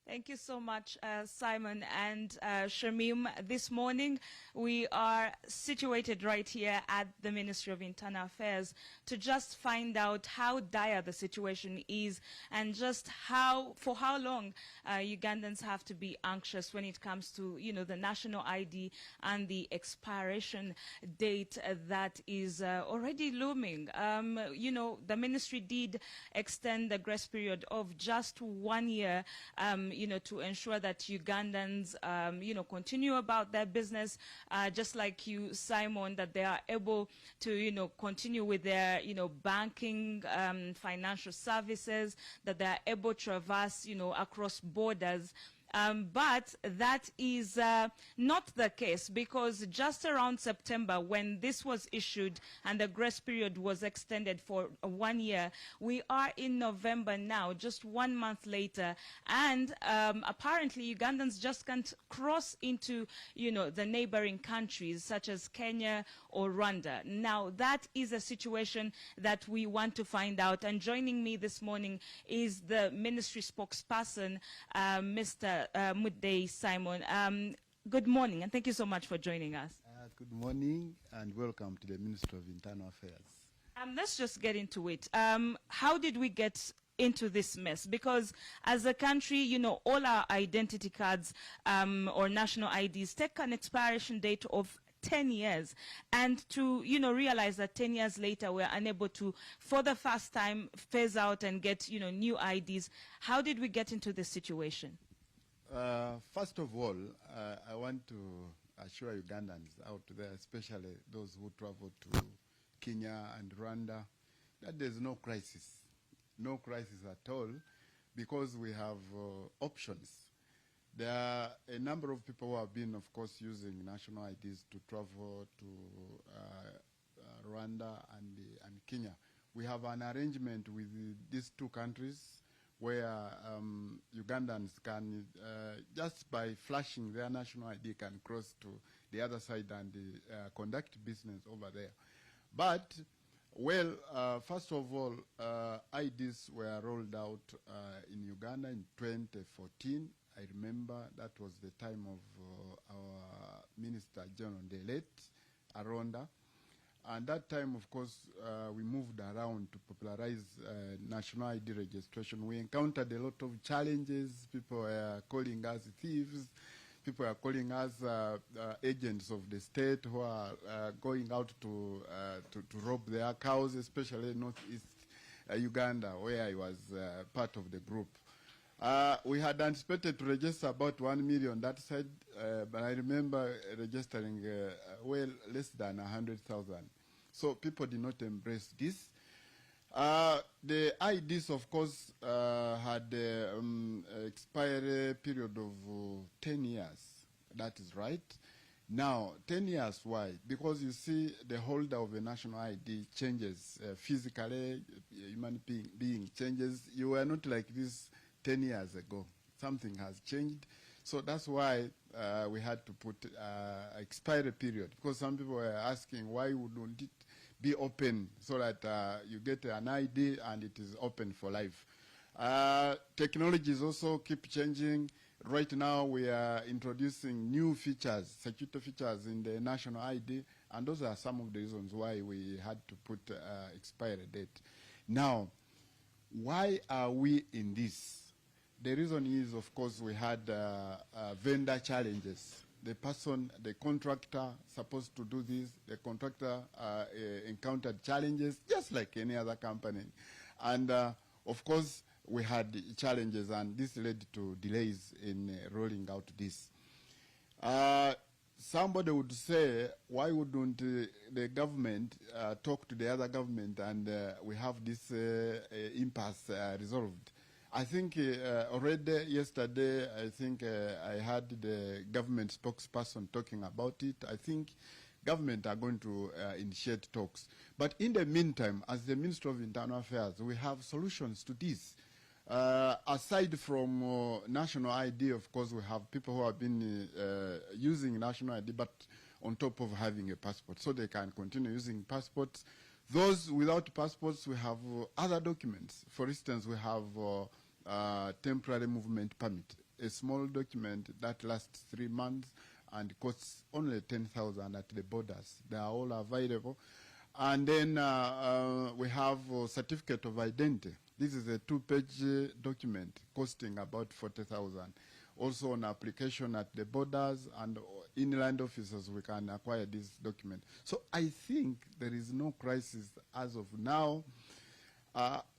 Thank you so much, Simon and Shamim. This morning, we are situated right here at the Ministry of Internal Affairs to just find out how dire the situation is and just for how long Ugandans have to be anxious when it comes to, the national ID and the expiration date that is already looming. The ministry did extend the grace period of just 1 year, to ensure that Ugandans, continue about their business, just like you, Simon, that they are able to, continue with their, banking, financial services, that they are able to traverse, across borders. But that is not the case, because just around September, when this was issued and the grace period was extended for 1 year, we are in November now, just 1 month later, and apparently Ugandans just can't cross into, the neighboring countries such as Kenya or Rwanda. Now, that is a situation that we want to find out, and joining me this morning is the ministry spokesperson, Mr. Mudday Simon. Good morning, and thank you so much for joining us. Good morning, and welcome to the Ministry of Internal Affairs. Let's just get into it. How did we get into this mess? Because as a country, all our identity cards or national IDs take an expiration date of 10 years, and to realize that 10 years later we're unable to, for the first time, phase out and get new IDs. How did we get into this situation? First of all, I want to assure Ugandans out there, especially those who travel to Kenya and Rwanda, that there's no crisis at all, because we have options. There are a number of people who have been, of course, using national IDs to travel to Rwanda and Kenya. We have an arrangement with these two countries where Ugandans can, just by flashing their national ID, can cross to the other side and conduct business over there. But, well, first of all, IDs were rolled out in Uganda in 2014. I remember that was the time of our Minister General, the late Aronda. And that time, of course, we moved around to popularize national ID registration. We encountered a lot of challenges. People were calling us thieves. People are calling us agents of the state who are going out to rob their cows, especially northeast Uganda, where I was part of the group. We had anticipated to register about 1 million that side, but I remember registering well less than 100,000. So people did not embrace this. The IDs, of course, had an expiry period of 10 years. That is right. Now, 10 years, why? Because you see, the holder of a national ID changes physically, human being changes. You were not like this 10 years ago. Something has changed. So that's why we had to put expiry period, because some people were asking why wouldn't it be open so that you get an ID and it is open for life. Technologies also keep changing. Right now we are introducing new features, security features in the national ID, and those are some of the reasons why we had to put expiry date. Now, why are we in this? The reason is, of course, we had vendor challenges. The contractor supposed to do this, the contractor encountered challenges just like any other company. And of course, we had challenges, and this led to delays in rolling out this. Somebody would say, why wouldn't the government talk to the other government and we have this impasse resolved? I think already yesterday, I think I heard the government spokesperson talking about it. I think government are going to initiate talks. But in the meantime, as the Ministry of Internal Affairs, we have solutions to this. Aside from national ID, of course, we have people who have been using national ID, but on top of having a passport, so they can continue using passports. Those without passports, we have other documents. For instance, we have temporary movement permit. a small document that lasts 3 months and costs only 10,000 at the borders. They are all available. And then we have a certificate of identity. This is a 2-page document costing about 40,000. Also on application at the borders and inland officers, we can acquire this document. So I think there is no crisis as of now.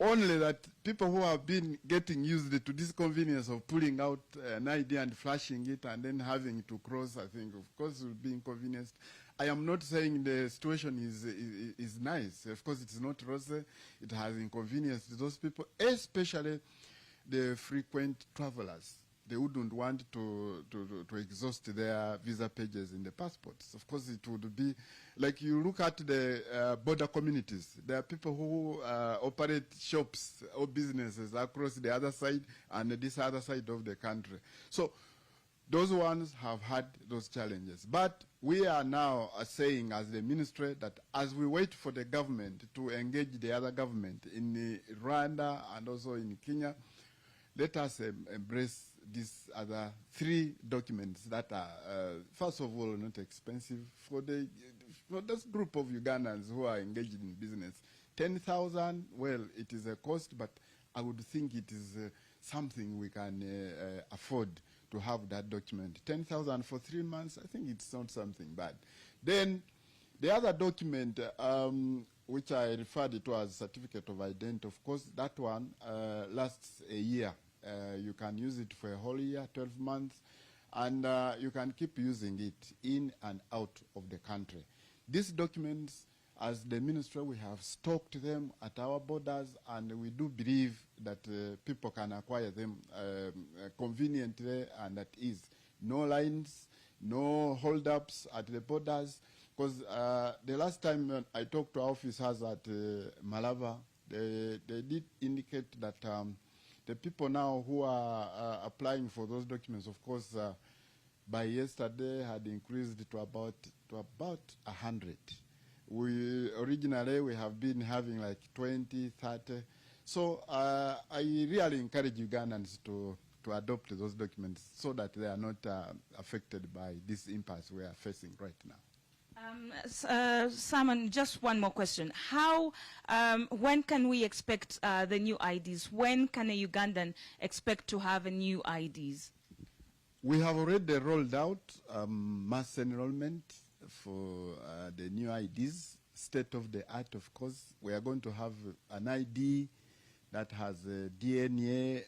Only that people who have been getting used to this convenience of pulling out an ID and flashing it and then having to cross, I think, of course, will be inconvenienced. I am not saying the situation is nice. Of course, it's not rosy. It has inconvenienced those people, especially the frequent travelers. They wouldn't want to exhaust their visa pages in the passports. Of course, it would be like you look at the border communities. There are people who operate shops or businesses across the other side and this other side of the country. So those ones have had those challenges. But we are now saying as the ministry that as we wait for the government to engage the other government in Rwanda and also in Kenya, let us embrace these other 3 documents that are, first of all, not expensive for this group of Ugandans who are engaged in business. 10,000, well, it is a cost, but I would think it is something we can afford to have that document. 10,000 for 3 months, I think it's not something bad. Then the other document, which I referred to as certificate of identity, of course, that one lasts a year. You can use it for a whole year, 12 months, and you can keep using it in and out of the country. These documents, as the ministry, we have stocked them at our borders, and we do believe that people can acquire them conveniently and at ease. No lines, no hold-ups at the borders, because the last time I talked to officers at Malava, they did indicate that the people now who are applying for those documents, of course, by yesterday had increased to about 100. Originally we have been having like 20, 30. So I really encourage Ugandans to adopt those documents so that they are not affected by this impasse we are facing right now. Simon, just one more question. When can we expect the new IDs? When can a Ugandan expect to have a new IDs? We have already rolled out mass enrollment for the new IDs, state of the art, of course. We are going to have an ID that has a DNA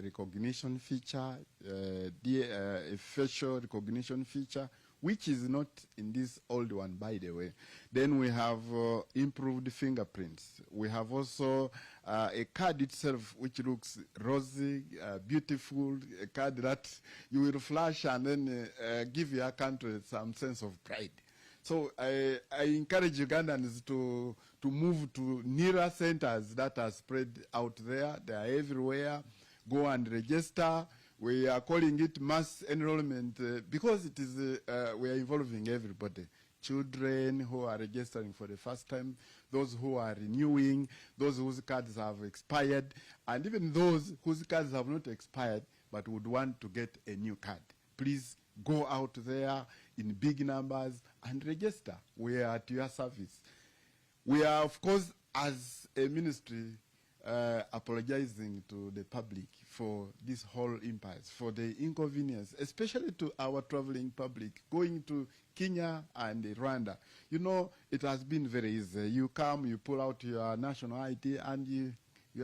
recognition feature, a facial recognition feature, which is not in this old one, by the way. Then we have improved fingerprints. We have also a card itself which looks rosy, beautiful, a card that you will flash and then give your country some sense of pride. So I encourage Ugandans to move to nearer centers that are spread out there. They are everywhere. Go and register. We are calling it mass enrollment because it is we are involving everybody. Children who are registering for the first time, those who are renewing, those whose cards have expired, and even those whose cards have not expired but would want to get a new card. Please go out there in big numbers and register. We are at your service. We are, of course, as a ministry, apologizing to the public for this whole impasse, for the inconvenience, especially to our traveling public, going to Kenya and Rwanda. You know, it has been very easy. You come, you pull out your national ID, and you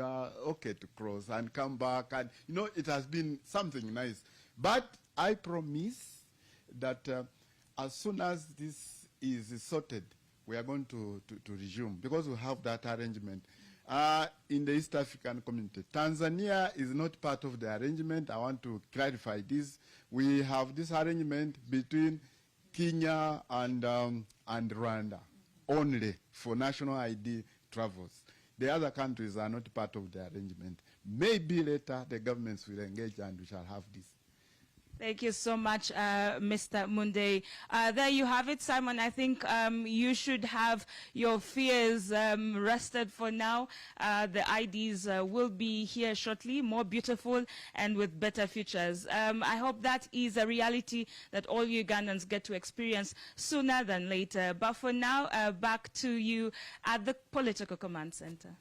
are okay to cross and come back. And, you know, it has been something nice. But I promise that as soon as this is sorted, we are going to resume, because we have that arrangement. In the East African community, Tanzania is not part of the arrangement. I want to clarify this. We have this arrangement between Kenya and Rwanda only for national ID travels. The other countries are not part of the arrangement. Maybe later the governments will engage and we shall have this. Thank you so much, Mr. Munde. There you have it, Simon. I think you should have your fears rested for now. The IDs will be here shortly, more beautiful and with better features. I hope that is a reality that all Ugandans get to experience sooner than later. But for now, back to you at the Political Command Center.